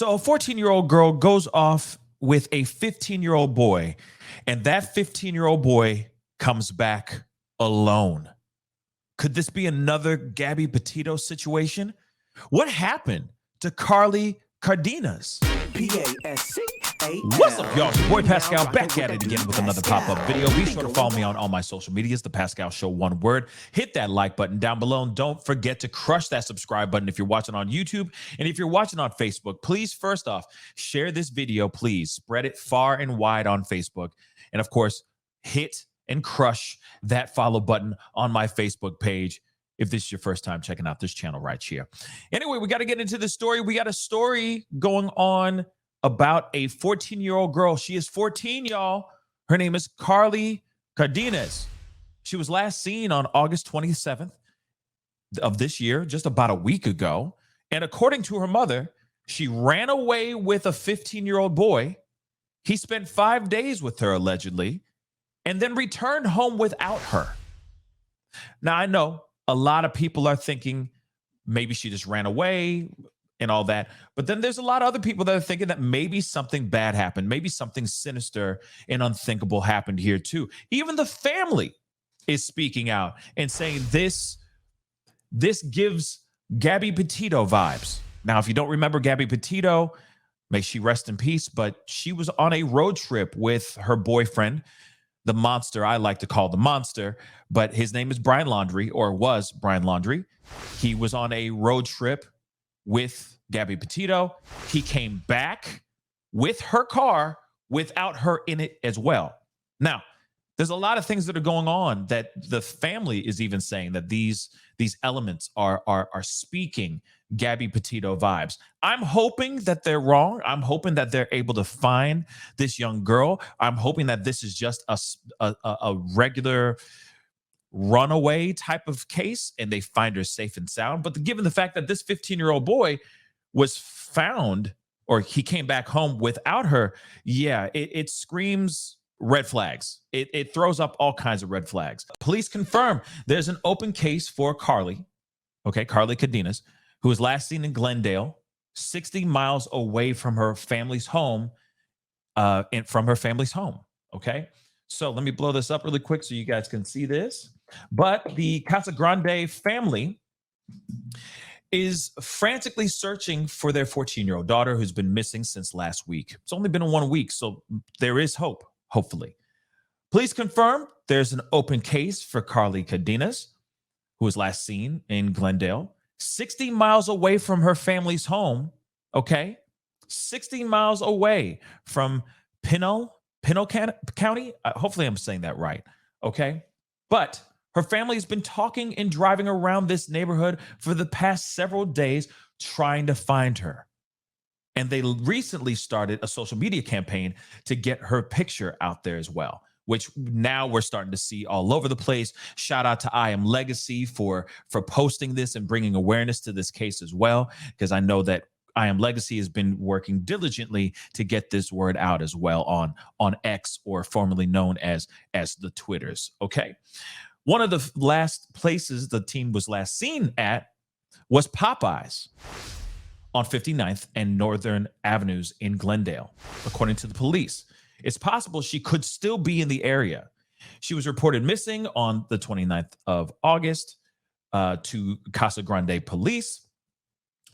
So a 14-year-old girl goes off with a 15-year-old boy, and that 15-year-old boy comes back alone. Could this be another Gabby Petito situation? What happened to Karliegh Cardenas? What's up, y'all? It's your boy Pascal back at it again with another pop-up video. Be sure to follow me on all my social medias, The Pascal Show, one word. Hit that like button down below, and don't forget to crush that subscribe button if you're watching on YouTube. And if you're watching on Facebook, please, first off, share this video, please. Spread it far and wide on Facebook. And of course, hit and crush that follow button on my Facebook page if this is your first time checking out this channel right here. Anyway, we got to get into the story. We got a story going on about a 14-year-old girl. She is 14, y'all. Her name is Karliegh Cardenas. She was last seen on August 27th of this year, just about a week ago. And according to her mother, she ran away with a 15-year-old boy. He spent 5 days with her, allegedly, and then returned home without her. Now, I know a lot of people are thinking maybe she just ran away and all that. But then there's a lot of other people that are thinking that maybe something bad happened. Maybe something sinister and unthinkable happened here too. Even the family is speaking out and saying this gives Gabby Petito vibes. Now, if you don't remember Gabby Petito, may she rest in peace, but she was on a road trip with her boyfriend, the monster I like to call the monster, but his name is Brian Laundrie, or was Brian Laundrie. He was on a road trip with Gabby Petito. He came back with her car without her in it as well. Now, there's a lot of things that are going on that the family is even saying that these elements are speaking Gabby Petito vibes. I'm hoping that they're wrong. I'm hoping that they're able to find this young girl. I'm hoping that this is just a regular runaway type of case and they find her safe and sound. But given the fact that this 15-year-old boy was found, or he came back home without her, yeah, it screams red flags. It throws up all kinds of red flags. Police confirm there's an open case for Karliegh, Karliegh Cardenas, who was last seen in Glendale, 60 miles away from her family's home, okay? So let me blow this up really quick so you guys can see this. But the Casa Grande family is frantically searching for their 14-year-old daughter who's been missing since last week. It's only been 1 week, so there is hope, hopefully. Police confirm there's an open case for Karliegh Cardenas, who was last seen in Glendale, 60 miles away from her family's home, okay? 60 miles away from Pinal County. Hopefully I'm saying that right, okay? But her family has been talking and driving around this neighborhood for the past several days trying to find her. And they recently started a social media campaign to get her picture out there as well, which now we're starting to see all over the place. Shout out to I Am Legacy for posting this and bringing awareness to this case as well, because I know that I Am Legacy has been working diligently to get this word out as well on X, or formerly known as the Twitters, okay? One of the last places the team was last seen at was Popeyes on 59th and Northern Avenues in Glendale, according to the police. It's possible she could still be in the area. She was reported missing on the 29th of August to Casa Grande police.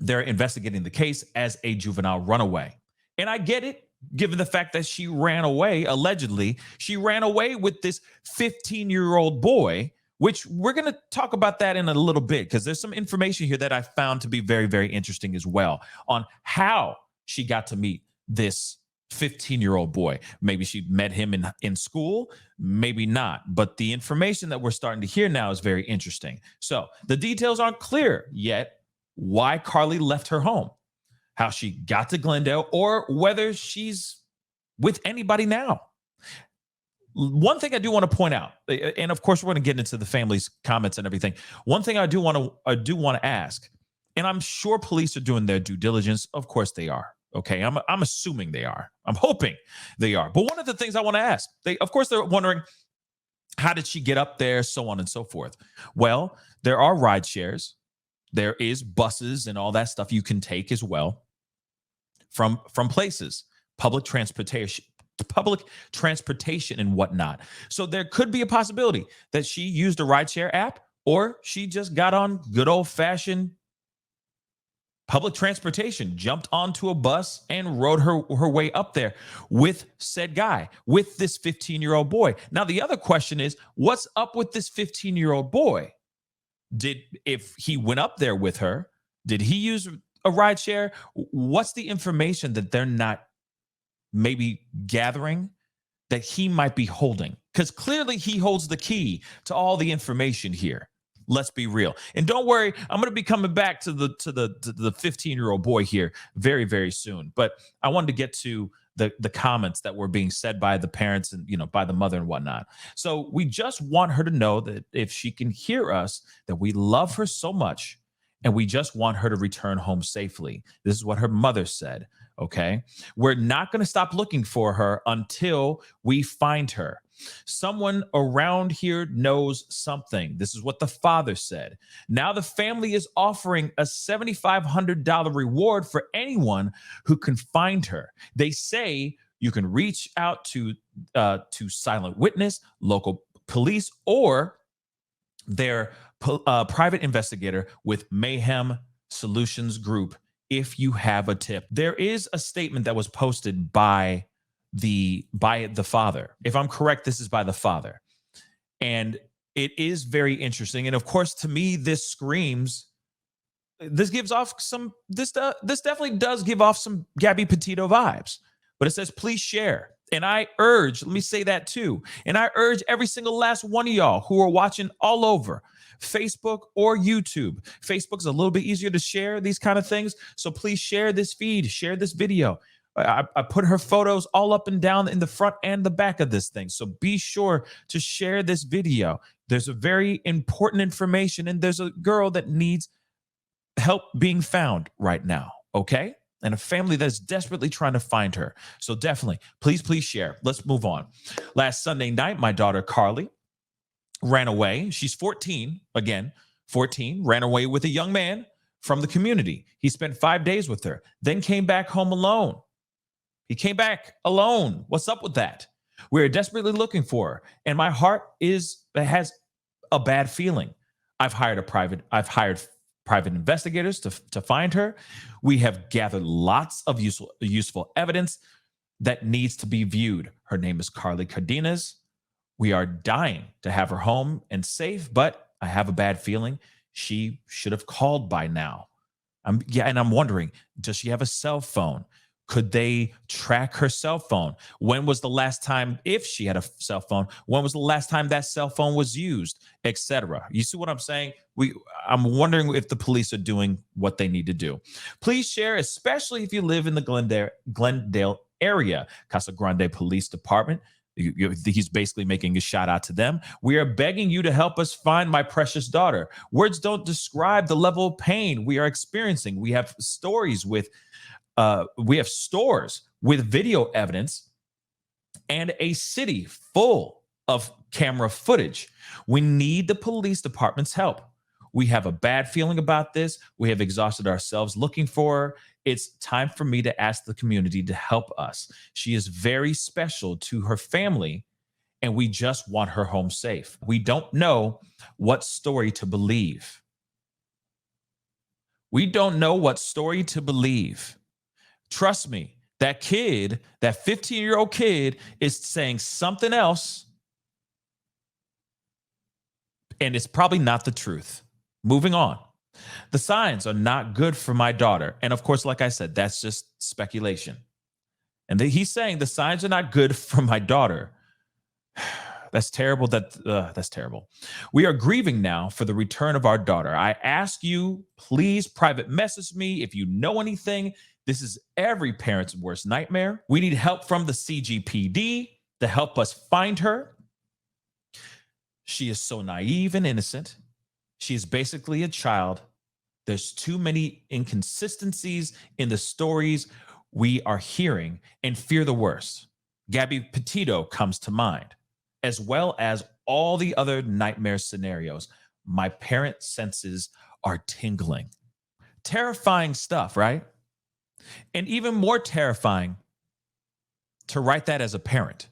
They're investigating the case as a juvenile runaway. And I get it, given the fact that she ran away, allegedly, she ran away with this 15-year-old boy, which we're going to talk about that in a little bit, because there's some information here that I found to be very, very interesting as well on how she got to meet this 15-year-old boy. Maybe she met him in school, maybe not. But the information that we're starting to hear now is very interesting. So the details aren't clear yet why Karliegh left her home, how she got to Glendale, or whether she's with anybody now. One thing I do want to point out, and of course we're going to get into the family's comments and everything. One thing I do want to ask, and I'm sure police are doing their due diligence. Of course they are. Okay, I'm assuming they are. I'm hoping they are. But one of the things I want to ask, of course they're wondering, how did she get up there, so on and so forth. Well, there are ride shares. There is buses and all that stuff you can take as well. from places, public transportation, and whatnot. So there could be a possibility that she used a rideshare app, or she just got on good old fashioned public transportation, jumped onto a bus and rode her way up there with said guy, with this 15-year-old boy. Now, the other question is, what's up with this 15-year-old boy? If he went up there with her, did he use a ride share? What's the information that they're not maybe gathering that he might be holding? Because clearly he holds the key to all the information here. Let's be real. And don't worry, I'm going to be coming back to the 15-year-old boy here very, very soon. But I wanted to get to the comments that were being said by the parents and, by the mother and whatnot. So we just want her to know that if she can hear us, that we love her so much and we just want her to return home safely. This is what her mother said. Okay. We're not going to stop looking for her until we find her. Someone around here knows something. This is what the father said. Now the family is offering a $7,500 reward for anyone who can find her. They say you can reach out to Silent Witness, local police, or their private investigator with Mayhem Solutions Group if you have a tip. There is a statement that was posted by the father. If I'm correct, this is by the father. And it is very interesting. And of course, to me, this definitely does give off some Gabby Petito vibes. But it says, please share. And let me say that too. And I urge every single last one of y'all who are watching all over Facebook or YouTube. Facebook's a little bit easier to share these kind of things. So please share this feed, share this video. I put her photos all up and down in the front and the back of this thing. So be sure to share this video. There's a very important information, and there's a girl that needs help being found right now. Okay. And a family that's desperately trying to find her. So definitely, please share. Let's move on. Last Sunday night, my daughter, Karliegh, ran away. She's 14, ran away with a young man from the community. He spent 5 days with her, then came back home alone. He came back alone. What's up with that? We're desperately looking for her. And my heart has a bad feeling. I've hired private investigators to find her. We have gathered lots of useful evidence that needs to be viewed. Her name is Karliegh Cardenas. We are dying to have her home and safe, but I have a bad feeling she should have called by now. And I'm wondering, does she have a cell phone? Could they track her cell phone? When was the last time, if she had a cell phone, when was the last time that cell phone was used, etc.? You see what I'm saying? I'm wondering if the police are doing what they need to do. Please share, especially if you live in the Glendale area. Casa Grande Police Department. He's basically making a shout out to them. We are begging you to help us find my precious daughter. Words don't describe the level of pain we are experiencing. We have stores with video evidence and a city full of camera footage. We need the police department's help. We have a bad feeling about this. We have exhausted ourselves looking for her. It's time for me to ask the community to help us. She is very special to her family, and we just want her home safe. We don't know what story to believe. Trust me, that 15-year-old kid is saying something else, and it's probably not the truth. Moving on. The signs are not good for my daughter. And of course, like I said, that's just speculation. And he's saying the signs are not good for my daughter. That's terrible. That's terrible. We are grieving now for the return of our daughter. I ask you, please private message me if you know anything. This is every parent's worst nightmare. We need help from the CGPD to help us find her. She is so naive and innocent. She is basically a child. There's too many inconsistencies in the stories we are hearing, and fear the worst. Gabby Petito comes to mind, as well as all the other nightmare scenarios. My parent senses are tingling. Terrifying stuff, right? And even more terrifying to write that as a parent.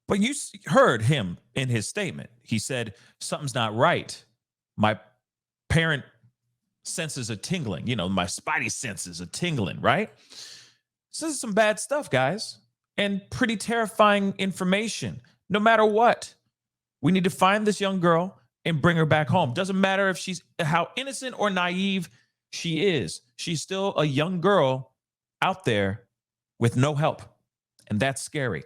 But you heard him in his statement. He said, something's not right. My parent senses are tingling. My spidey senses are tingling, right? So this is some bad stuff, guys, and pretty terrifying information. No matter what, we need to find this young girl and bring her back home. Doesn't matter if she's how innocent or naive she is. She's still a young girl out there with no help, and that's scary.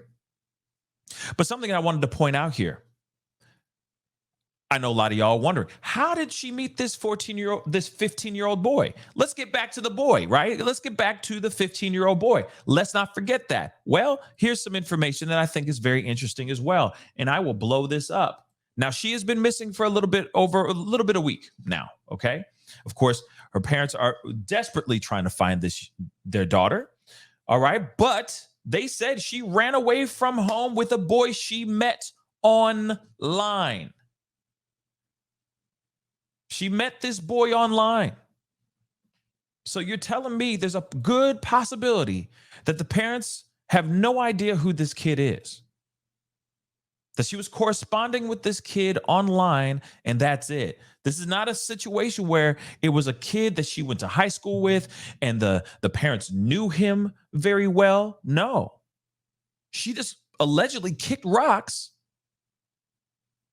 But something I wanted to point out here. I know a lot of y'all wondering, how did she meet this 15-year-old boy? Let's get back to the boy, right? Let's get back to the 15-year-old boy. Let's not forget that. Well, here's some information that I think is very interesting as well, and I will blow this up. Now, she has been missing for a little bit a week now, okay? Of course, her parents are desperately trying to find their daughter, all right? But they said she ran away from home with a boy she met online. She met this boy online. So you're telling me there's a good possibility that the parents have no idea who this kid is, that she was corresponding with this kid online, and that's it. This is not a situation where it was a kid that she went to high school with and the parents knew him very well. No. She just allegedly kicked rocks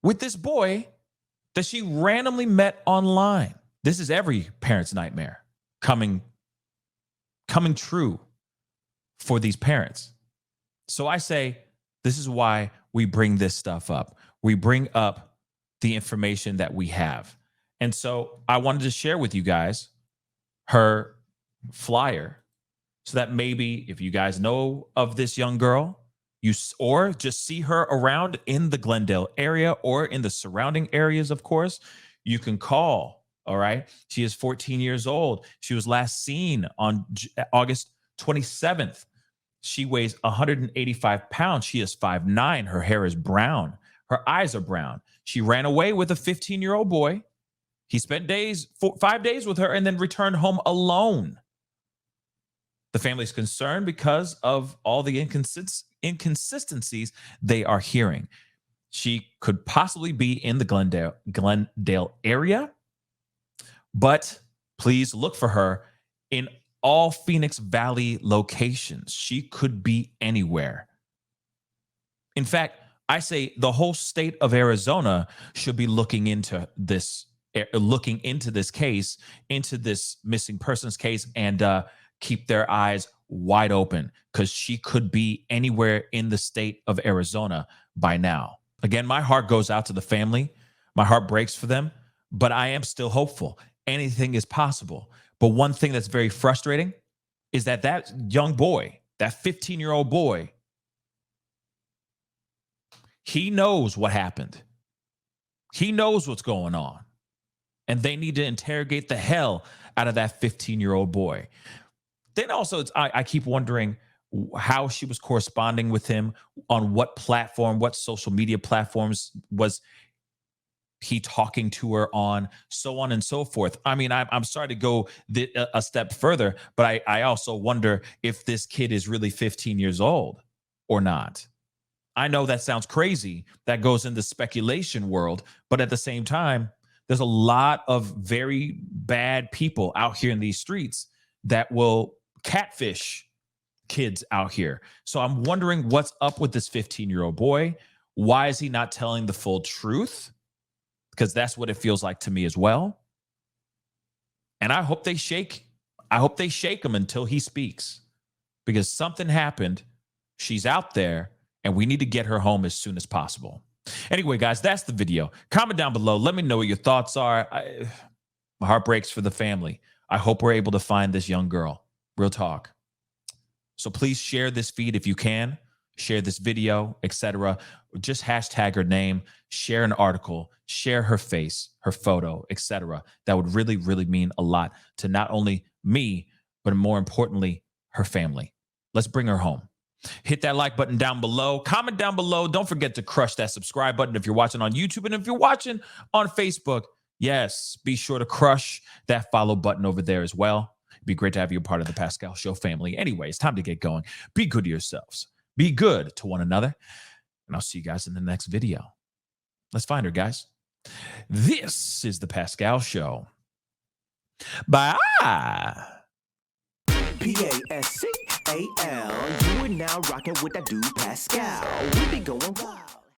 with this boy that she randomly met online. This is every parent's nightmare coming true for these parents. So I say, this is why we bring this stuff up. We bring up the information that we have. And so I wanted to share with you guys her flyer so that maybe if you guys know of this young girl, or just see her around in the Glendale area or in the surrounding areas, of course, you can call. All right. She is 14 years old. She was last seen on August 27th. She weighs 185 pounds. She is 5'9". Her hair is brown. Her eyes are brown. She ran away with a 15-year-old boy. He spent 5 days with her and then returned home alone. The family is concerned because of all the inconsistencies they are hearing. She could possibly be in the Glendale area, but please look for her in all Phoenix Valley locations. She could be anywhere. In fact, I say the whole state of Arizona should be looking into this case, into this missing persons case, and keep their eyes wide open because she could be anywhere in the state of Arizona by now. Again, my heart goes out to the family. My heart breaks for them, but I am still hopeful. Anything is possible. But one thing that's very frustrating is that young boy, that 15-year-old boy, he knows what happened. He knows what's going on. And they need to interrogate the hell out of that 15-year-old boy. Then also, I keep wondering how she was corresponding with him, on what platform, what social media platforms was he talking to her on, so on and so forth. I mean, I'm sorry to go a step further, but I also wonder if this kid is really 15 years old or not. I know that sounds crazy. That goes into speculation world, but at the same time, there's a lot of very bad people out here in these streets that will catfish kids out here. So I'm wondering what's up with this 15-year-old boy. Why is he not telling the full truth? Because that's what it feels like to me as well. And I hope they shake him until he speaks, because something happened. She's out there and we need to get her home as soon as possible. Anyway, guys, that's the video. Comment down below. Let me know what your thoughts are. My heart breaks for the family. I hope we're able to find this young girl. Real talk. So please share this feed if you can. Share this video, etc. Just hashtag her name, share an article, share her face, her photo, etc. That would really, really mean a lot to not only me, but more importantly, her family. Let's bring her home. Hit that like button down below. Comment down below. Don't forget to crush that subscribe button if you're watching on YouTube. And if you're watching on Facebook, Yes, be sure to crush that follow button over there as well. It'd be great to have you a part of the Pascal Show family. Anyway, it's time to get going. Be good to yourselves. Be good to one another. And I'll see you guys in the next video. Let's find her, guys. This is the Pascal Show. Bye. Pascal, you are now rocking with that dude Pascal. We be going wild.